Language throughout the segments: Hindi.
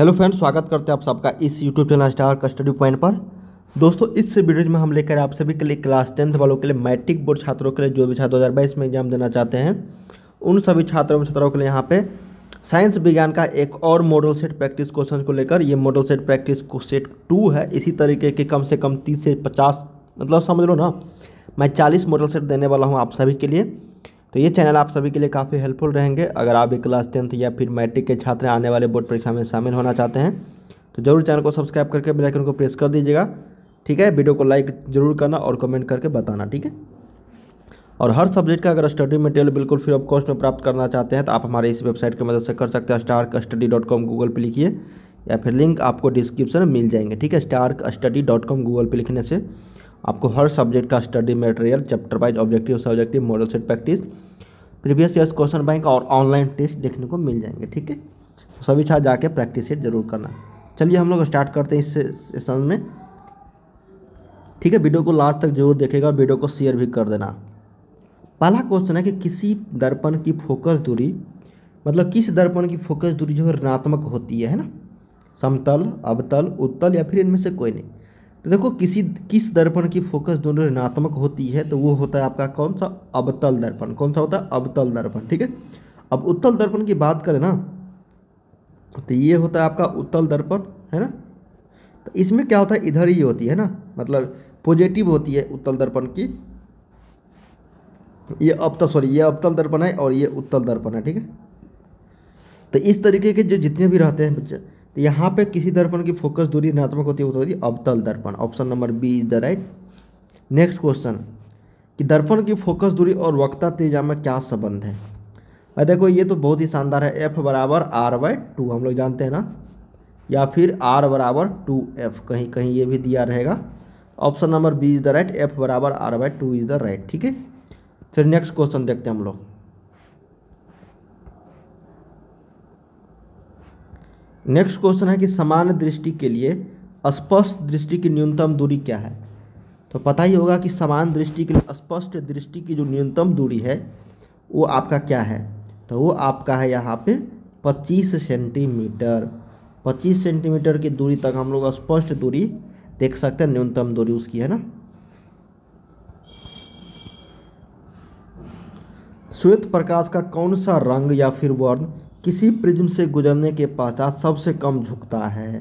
हेलो फ्रेंड्स, स्वागत करते हैं आप सबका इस YouTube channel star custody point पर। दोस्तों, इस वीडियो में हम लेकर आप सभी के लिए क्लास 10th वालों के लिए मैट्रिक बोर्ड छात्रों के लिए जो भी छात्र 2022 में एग्जाम देना चाहते हैं उन सभी छात्रों के लिए यहाँ पे साइंस विज्ञान का एक और मॉडल सेट प्रैक्टिस क्वेश्चन को लेकर, ये मॉडल सेट प्रैक्टिस को सेट 2 है। इसी तरीके के कम से कम 30 से 50 मतलब समझ लो ना, मैं 40 मॉडल सेट देने वाला हूँ आप सभी के लिए। तो ये चैनल आप सभी के लिए काफ़ी हेल्पफुल रहेंगे। अगर आप भी क्लास 10th या फिर मैट्रिक के छात्र आने वाले बोर्ड परीक्षा में शामिल होना चाहते हैं तो जरूर चैनल को सब्सक्राइब करके बेल आइकन को प्रेस कर दीजिएगा। ठीक है, वीडियो को लाइक जरूर करना और कमेंट करके बताना। ठीक है, और हर सब्जेक्ट का अगर स्टडी मटेरियल बिल्कुल फ्री ऑफ कॉस्ट में प्राप्त करना चाहते हैं तो आप हमारे इस वेबसाइट की मदद से कर सकते हैं। starkstudy.com गूगल पे लिखिए या फिर लिंक आपको डिस्क्रिप्शन में मिल जाएंगे। ठीक है, starkstudy.com गूगल पे लिखने से आपको हर सब्जेक्ट का study material, chapter wise, objective, subjective, model set practice, previous years question bank और ऑनलाइन टेस्ट देखने को मिल जाएंगे। ठीक है, तो सभी छात्र जाके प्रैक्टिस सेट जरूर करना। चलिए हम लोग स्टार्ट करते हैं इस सेशन में। ठीक है, वीडियो को लास्ट तक जरूर देखेगा, वीडियो को शेयर भी कर देना। पहला क्वेश्चन है कि किसी दर्पण की फोकस दूरी, मतलब किस दर्पण की फोकस दूरी जो है ऋणात्मक होती है ना, समतल, अवतल, उत्तल या फिर इनमें से कोई नहीं। तो देखो, किस दर्पण की फोकस दूरी ऋणात्मक होती है तो वो होता है आपका कौन सा, अवतल दर्पण। कौन सा होता है, अवतल दर्पण। ठीक है, अब उत्तल दर्पण की बात करें ना तो ये होता है आपका उत्तल दर्पण, है ना। तो इसमें क्या होता है, इधर ही होती है ना, मतलब पॉजिटिव होती है उत्तल दर्पण की। ये अवतल दर्पण है और ये उत्तल दर्पण है। ठीक है, तो इस तरीके के जो जितने भी रहते हैं बच्चे, तो यहाँ पे किसी दर्पण की फोकस दूरी ऋणात्मक होती है, वो होती है अवतल दर्पण। Option number B is the right. Next question कि दर्पण की फोकस दूरी और वक्रता त्रिज्या में क्या संबंध है। और देखो, ये तो बहुत ही शानदार है। F बराबर R/2 हम लोग जानते हैं ना, या फिर R बराबर 2F, कहीं कहीं ये भी दिया रहेगा। Option number B is the right, F बराबर R/2 इज द राइट। ठीक है, चलिए नेक्स्ट क्वेश्चन देखते हैं हम लोग। नेक्स्ट क्वेश्चन है कि समान दृष्टि के लिए स्पष्ट दृष्टि की न्यूनतम दूरी क्या है। तो पता ही होगा कि समान दृष्टि के लिए स्पष्ट दृष्टि की जो न्यूनतम दूरी है वो आपका क्या है, तो वो आपका है यहाँ पे 25 सेंटीमीटर। 25 सेंटीमीटर की दूरी तक हम लोग स्पष्ट दूरी देख सकते हैं, न्यूनतम दूरी उसकी, है ना। श्वेत प्रकाश का कौन सा रंग या फिर वर्ण किसी प्रिज्म से गुजरने के पश्चात सबसे कम झुकता है।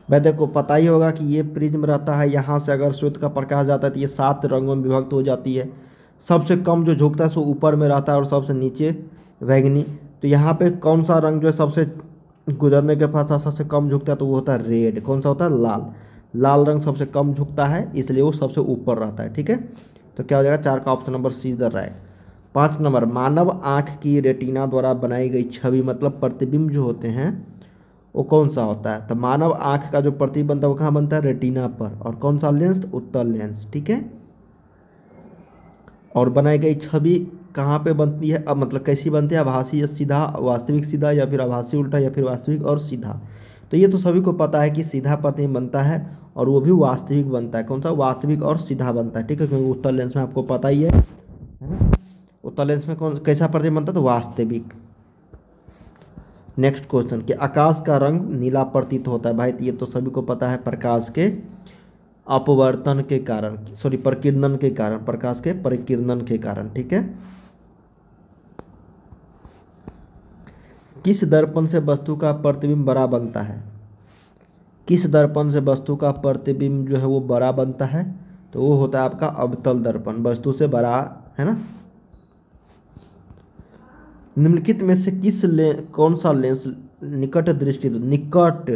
भाई देखो, पता ही होगा कि ये प्रिज्म रहता है, यहाँ से अगर श्वेत का प्रकाश जाता है तो ये 7 रंगों में विभक्त हो जाती है। सबसे कम जो झुकता है सो ऊपर में रहता है और सबसे नीचे बैंगनी। तो यहाँ पे कौन सा रंग जो है सबसे गुजरने के पश्चात सबसे कम झुकता है, तो वो होता है रेड। कौन सा होता है, लाल। लाल रंग सबसे कम झुकता है, इसलिए वो सबसे ऊपर रहता है। ठीक है, तो क्या हो जाएगा, 4 का option number C is the right. 5 number, मानव आँख की रेटिना द्वारा बनाई गई छवि मतलब प्रतिबिंब जो होते हैं वो कौन सा होता है। तो मानव आँख का जो प्रतिबिंब बनता है वो कहाँ बनता है, रेटिना पर। और कौन सा लेंस, उत्तल लेंस। ठीक है, और बनाई गई छवि कहाँ पे बनती है, अब मतलब कैसी बनती है, आभासी या सीधा, वास्तविक सीधा, या फिर आभासी उल्टा, या फिर वास्तविक और सीधा। तो ये तो सभी को पता है कि सीधा प्रतिबिंब बनता है और वो भी वास्तविक बनता है। कौन सा, वास्तविक और सीधा बनता है। ठीक है, क्योंकि उत्तल लेंस में आपको पता ही है ना, उत्तल लेंस में कौन कैसा प्रतिबिंब बनता है, तो वास्तविक। नेक्स्ट क्वेश्चन कि आकाश का रंग नीला प्रतीत होता है। भाई ये तो सभी को पता है, प्रकाश के अपवर्तन के कारण, प्रकीर्णन के कारण, प्रकाश के परिकीर्णन के कारण। ठीक है, किस दर्पण से वस्तु का प्रतिबिंब बड़ा बनता है। किस दर्पण से वस्तु का प्रतिबिंब जो है वो बड़ा बनता है, तो वो होता है आपका अवतल दर्पण, वस्तु से बड़ा, है ना। निम्नलिखित में से कौन सा लेंस निकट दृष्टि, निकट,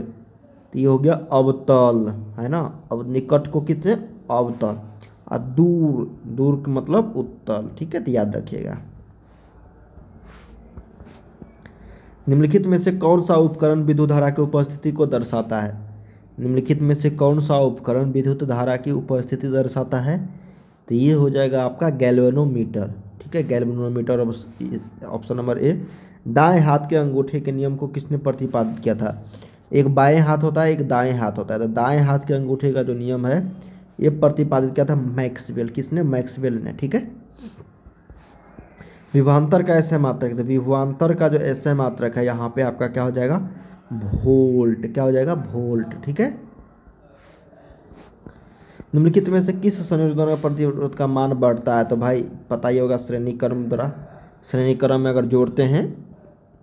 तो ये हो गया अवतल, है ना। अब निकट को कितने, अवतल, और दूर, दूर का मतलब उत्तल। ठीक है, तो याद रखिएगा। निम्नलिखित में से कौन सा उपकरण विद्युत धारा की उपस्थिति को दर्शाता है। निम्नलिखित में से कौन सा उपकरण विद्युत धारा की उपस्थिति दर्शाता है, तो ये हो जाएगा आपका गैल्वेनोमीटर। ठीक है, गैल्वेनोमीटर। ऑप्शन नंबर ए। दाएं हाथ के अंगूठे के नियम को किसने प्रतिपादित किया था। एक बाएं हाथ होता है, एक दाएं हाथ होता है। तो दाएं हाथ के अंगूठे का जो नियम है ये प्रतिपादित किया था मैक्सवेल। किसने, मैक्सवेल ने। ठीक है, विभवांतर का ऐसे मात्रक, तो विभवांतर का जो ऐसे मात्रक है यहाँ पे आपका क्या हो जाएगा, वोल्ट, क्या हो जाएगा वोल्ट, ठीक है। निम्नलिखित में से किस संयोजन में प्रतिरोध का मान बढ़ता है? तो भाई पता ही होगा, श्रेणी क्रम द्वारा, श्रेणी क्रम में अगर जोड़ते हैं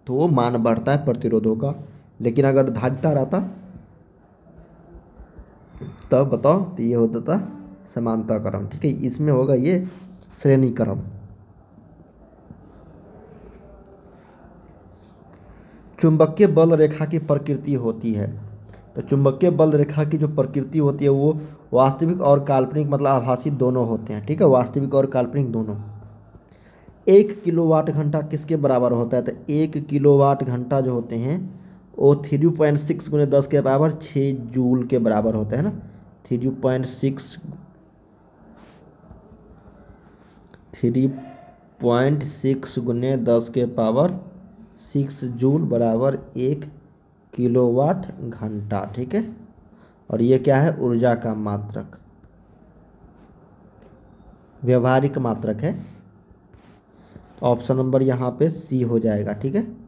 तो वो मान बढ़ता है प्रतिरोधों का। लेकिन अगर धारिता रहता तब बताओ, तो ये होता था समानता क्रम, ठीक है। इसमें होगा ये श्रेणी क्रम। चुंबकीय बल रेखा की प्रकृति होती है, तो चुंबकीय बल रेखा की जो प्रकृति होती है वो वास्तविक और काल्पनिक, मतलब आभासी दोनों होते हैं, ठीक है, वास्तविक और काल्पनिक दोनों। 1 किलोवाट घंटा किसके बराबर होता है? तो 1 किलोवाट घंटा जो होते हैं वो 3.6 गुने 10 के बराबर 6 जूल के बराबर होता है ना। 3.6 गुने 10 के पावर 6 जूल बराबर 1 किलोवाट घंटा, ठीक है। और ये क्या है? ऊर्जा का मात्रक, व्यवहारिक मात्रक है। ऑप्शन नंबर यहाँ पे सी हो जाएगा, ठीक है।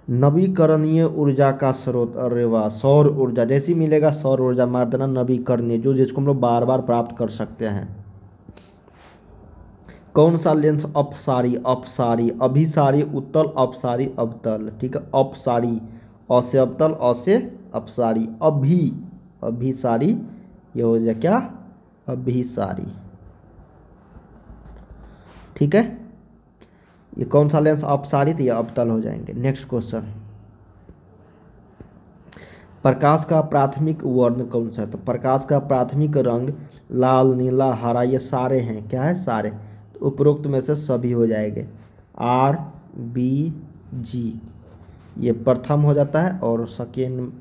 नवीकरणीय ऊर्जा का स्रोत, अरे वाह, सौर ऊर्जा, जैसी मिलेगा सौर ऊर्जा मार देना। नवीकरणीय जो जिसको हम लोग बार बार प्राप्त कर सकते हैं। कौन सा लेंस अपसारी, अपसारी, अभिसारी, उत्तल, अपसारी, अवतल, ठीक है। अपसारी, अ से अवतल, अ से अपसारी, अभिसारी, ये हो जाए क्या? अभिसारी, ठीक है। ये कौन सा लेंस अपसारी, तो ये अवतल हो जाएंगे। नेक्स्ट क्वेश्चन, प्रकाश का प्राथमिक वर्ण कौन सा है? तो प्रकाश का प्राथमिक रंग लाल, नीला, हरा, ये सारे हैं, क्या है? सारे। तो उपरोक्त में से सभी हो जाएंगे। आर, बी, जी, ये प्रथम हो जाता है, और सेकेंड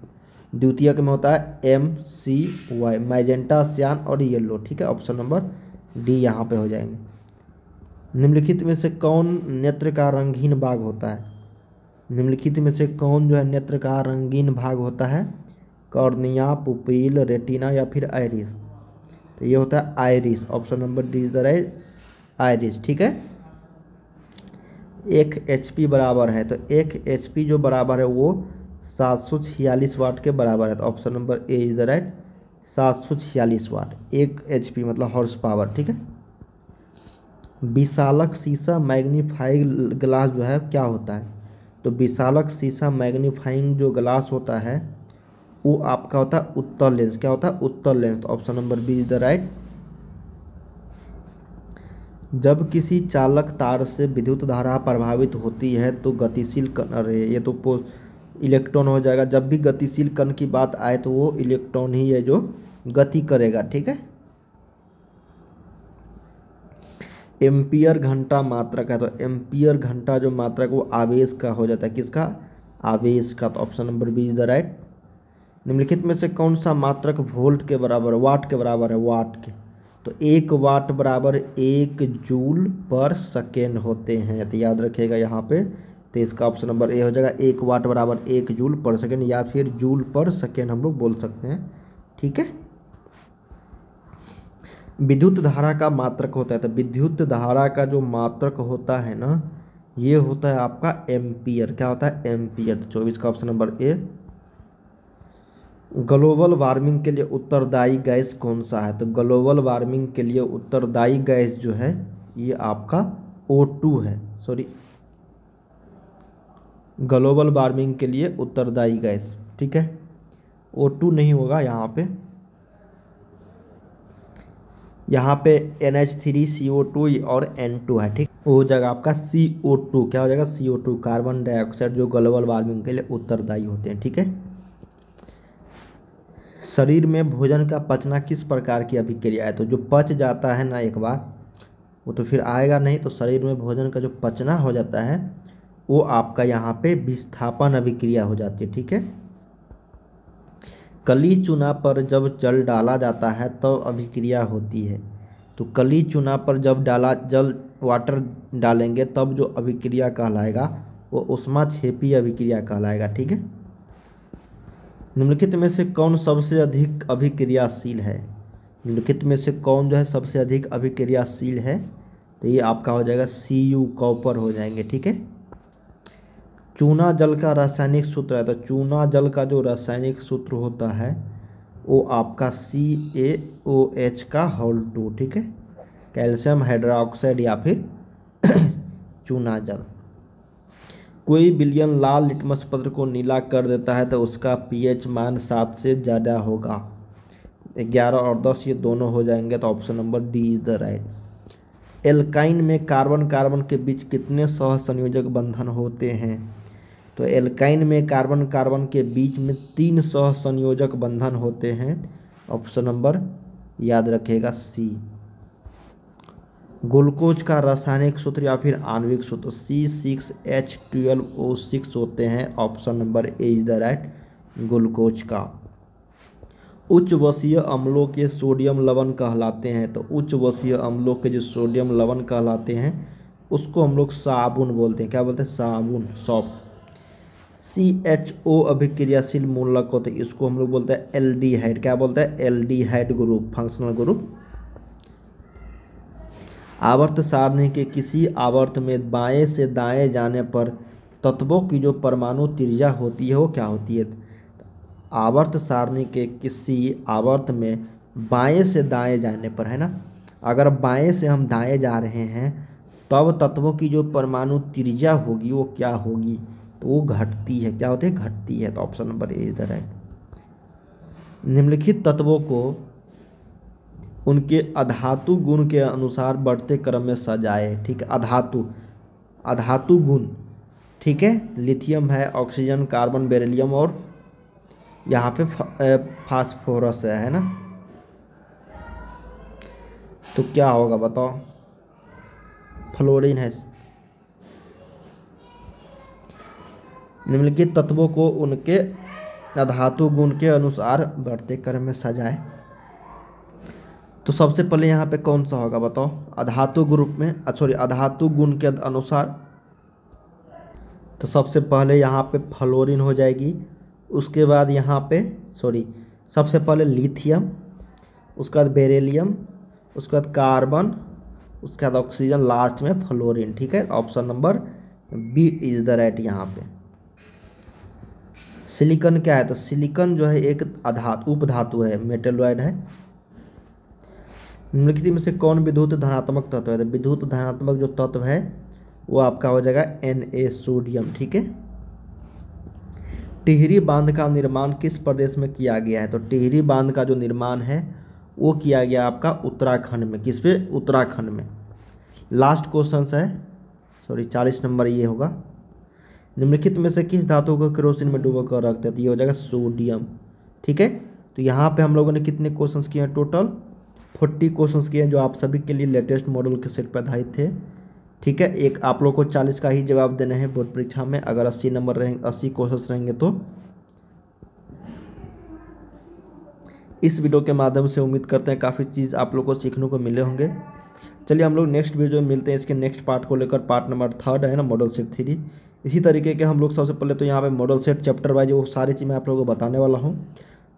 द्वितीयक में होता है एम, सी, वाई, मैजेंटा, सियान और येलो, ठीक है। ऑप्शन नंबर डी यहाँ पे हो जाएंगे। निम्नलिखित में से कौन नेत्र का रंगीन भाग होता है? निम्नलिखित में से कौन जो है नेत्र का रंगीन भाग होता है? कॉर्निया, पुपिल, रेटिना या फिर आइरिस? तो ये होता है iris. Option number D is the right, iris, ठीक है। 1 HP बराबर है, तो 1 HP जो बराबर है वो 746 वाट के बराबर है। तो option number A is the right, 746 watt. 1 HP मतलब हॉर्स पावर, ठीक है। विशालक शीशा मैग्नीफाइंग ग्लास जो है क्या होता है? तो विशालक शीशा मैग्नीफाइंग जो ग्लास होता है वो आपका होता है उत्तल लेंस, क्या होता है? उत्तल lens. Option number B is the right. जब किसी चालक तार से विद्युत धारा प्रभावित होती है तो गतिशील कण, अरे ये तो इलेक्ट्रॉन हो जाएगा। जब भी गतिशील कण की बात आए तो वो इलेक्ट्रॉन ही है जो गति करेगा, ठीक है। एम्पियर घंटा मात्रक है, तो एम्पियर घंटा जो मात्रक वो आवेश का हो जाता है, किसका? आवेश का। तो option number B is the right. निम्नलिखित में से कौन सा मात्रक वोल्ट के बराबर, वाट के बराबर है? वाट के। तो 1 वाट बराबर 1 जूल पर सेकेंड होते हैं, तो याद रखिएगा यहाँ पे। तो इसका ऑप्शन नंबर ए हो जाएगा, 1 वाट बराबर 1 जूल पर सेकेंड, या फिर जूल पर सेकेंड हम लोग बोल सकते हैं, ठीक है। विद्युत धारा का मात्रक होता है, तो विद्युत धारा का जो मात्रक होता है ना, ये होता है आपका एम्पियर, क्या होता है? एम्पियर। तो 24 का ऑप्शन नंबर ए। ग्लोबल वार्मिंग के लिए उत्तरदायी गैस कौन सा है? तो ग्लोबल वार्मिंग के लिए उत्तरदायी गैस जो है ये आपका O2 है, सॉरी, ग्लोबल वार्मिंग के लिए उत्तरदायी गैस, ठीक है। O2 नहीं होगा यहाँ पे NH3CO2 और N2 है, ठीक। वो हो जाएगा आपका CO2, क्या हो जाएगा? CO2, कार्बन डाइऑक्साइड, जो ग्लोबल वार्मिंग के लिए उत्तरदायी होते हैं, ठीक है। शरीर में भोजन का पचना किस प्रकार की अभिक्रिया है? तो जो पच जाता है ना एक बार, वो तो फिर आएगा नहीं। तो शरीर में भोजन का जो पचना हो जाता है वो आपका यहाँ पे विस्थापन अभिक्रिया हो जाती है, ठीक है। कली चूना पर जब जल डाला जाता है तब अभिक्रिया होती है। तो कली चूना पर जब जल वाटर डालेंगे तब जो अभिक्रिया कहलाएगा वो ऊष्माक्षेपी अभिक्रिया कहलाएगा, ठीक है। निम्नलिखित में से कौन सबसे अधिक अभिक्रियाशील है? निम्नलिखित में से कौन जो है सबसे अधिक अभिक्रियाशील है? तो ये आपका हो जाएगा Cu, कॉपर हो जाएंगे, ठीक है। चूना जल का रासायनिक सूत्र है, तो चूना जल का जो रासायनिक सूत्र होता है वो आपका CaOH का होल 2, ठीक है, कैल्शियम हाइड्रोक्साइड या फिर चूना जल। कोई विलयन लाल लिटमस पत्र को नीला कर देता है तो उसका pH मान 7 से ज़्यादा होगा। 11 और 10 ये दोनों हो जाएंगे, तो option number D is the right. Alkyne में कार्बन कार्बन के बीच कितने सह संयोजक बंधन होते हैं? तो एल्काइन में कार्बन कार्बन के बीच में 3 सह संयोजक बंधन होते हैं। ऑप्शन नंबर याद रखिएगा सी। ग्लूकोज का रासायनिक सूत्र या फिर आणविक सूत्र C6H12O6 होते हैं। Option number A is the right, glucose का। उच्च वसीय अम्लों के सोडियम लवण कहलाते हैं, तो उच्च वसीय अम्लों के जो सोडियम लवण कहलाते हैं उसको हम लोग साबुन बोलते हैं। क्या बोलते हैं? साबुन, सॉफ्ट। CHO अभिक्रियाशील मूलक होते हैं, इसको हम लोग बोलते हैं एल्डिहाइड। क्या बोलते हैं? Aldehyde group, functional group. आवर्त सारणी के किसी आवर्त में बाएं से दाएं जाने पर तत्वों की जो परमाणु त्रिज्या होती है वो क्या होती है? आवर्त सारणी के किसी आवर्त में बाएं से दाएं जाने पर, है ना, अगर बाएं से हम दाएं जा रहे हैं तब तत्वों की जो परमाणु त्रिज्या होगी वो क्या होगी? तो वो घटती है। क्या होती है? घटती है। तो option number A is the right. निम्नलिखित तत्वों को उनके अधातु गुण के अनुसार बढ़ते क्रम में सजाए। ठीक है, अधातु गुण, ठीक है, लिथियम है, ऑक्सीजन, कार्बन, बेरिलियम और यहाँ पे फास्फोरस है ना। तो क्या होगा बताओ? फ्लोरीन है। निम्नलिखित तत्वों को उनके अधातु गुण के अनुसार बढ़ते क्रम में सजाए। तो सबसे पहले यहाँ पे कौन सा होगा बताओ? अधातु ग्रुप में, सॉरी, अधातु गुण के अनुसार। तो सबसे पहले यहाँ पे फ्लोरीन हो जाएगी, उसके बाद यहाँ पे सबसे पहले लिथियम, उसके बाद बेरिलियम, उसके बाद कार्बन, उसके बाद ऑक्सीजन, लास्ट में फ्लोरीन। ठीक है, option number B is the right यहाँ पे। सिलिकॉन क्या है? तो सिलिकॉन जो है एक उपधातु है, मेटेलॉइड है। निम्नलिखित में से कौन विद्युत धनात्मक तत्व है? तो विद्युत धनात्मक जो तत्व है वो आपका हो जाएगा Na, सोडियम। ठीक है। टिहरी बांध का निर्माण किस प्रदेश में किया गया है? तो टिहरी बांध का जो निर्माण है वो किया गया आपका उत्तराखंड में। किस पे? उत्तराखंड में। लास्ट क्वेश्चन है, 40 नंबर ये होगा। निम्नलिखित में से किस धातु को केरोसिन में डुबो कर रखते हैं? तो ये हो जाएगा सोडियम। ठीक है, तो यहाँ पे हम लोगों ने कितने क्वेश्चंस किए हैं? टोटल 40 क्वेश्चंस किए हैं, जो आप सभी के लिए लेटेस्ट मॉडल के सेट पर आधारित थे। ठीक है, एक आप लोग को 40 का ही जवाब देना है बोर्ड परीक्षा में। अगर 80 नंबर रहेंगे, 80 क्वेश्चंस रहेंगे तो इस वीडियो के माध्यम से उम्मीद करते हैं काफ़ी चीज़ आप लोग को सीखने को मिले होंगे। चलिए हम लोग नेक्स्ट वीडियो में मिलते हैं, इसके नेक्स्ट पार्ट को लेकर। पार्ट नंबर 3 है ना, मॉडल सेट 3। इसी तरीके के हम लोग सबसे पहले तो यहाँ पे मॉडल सेट चैप्टर वाइज वो सारी चीज़ मैं आप लोगों को बताने वाला हूँ।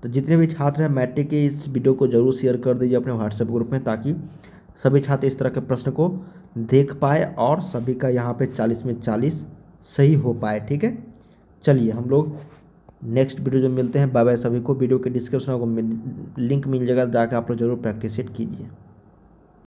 तो जितने भी छात्र हैं मैट्रिक के, इस वीडियो को जरूर शेयर कर दीजिए अपने व्हाट्सएप ग्रुप में, ताकि सभी छात्र इस तरह के प्रश्न को देख पाए और सभी का यहाँ पे 40 में 40 सही हो पाए। ठीक है, चलिए हम लोग नेक्स्ट वीडियो जो मिलते हैं। बाय बाय सभी को। वीडियो के डिस्क्रिप्शन में लिंक मिल जाएगा, जाकर आप लोग जरूर प्रैक्टिस सेट कीजिए।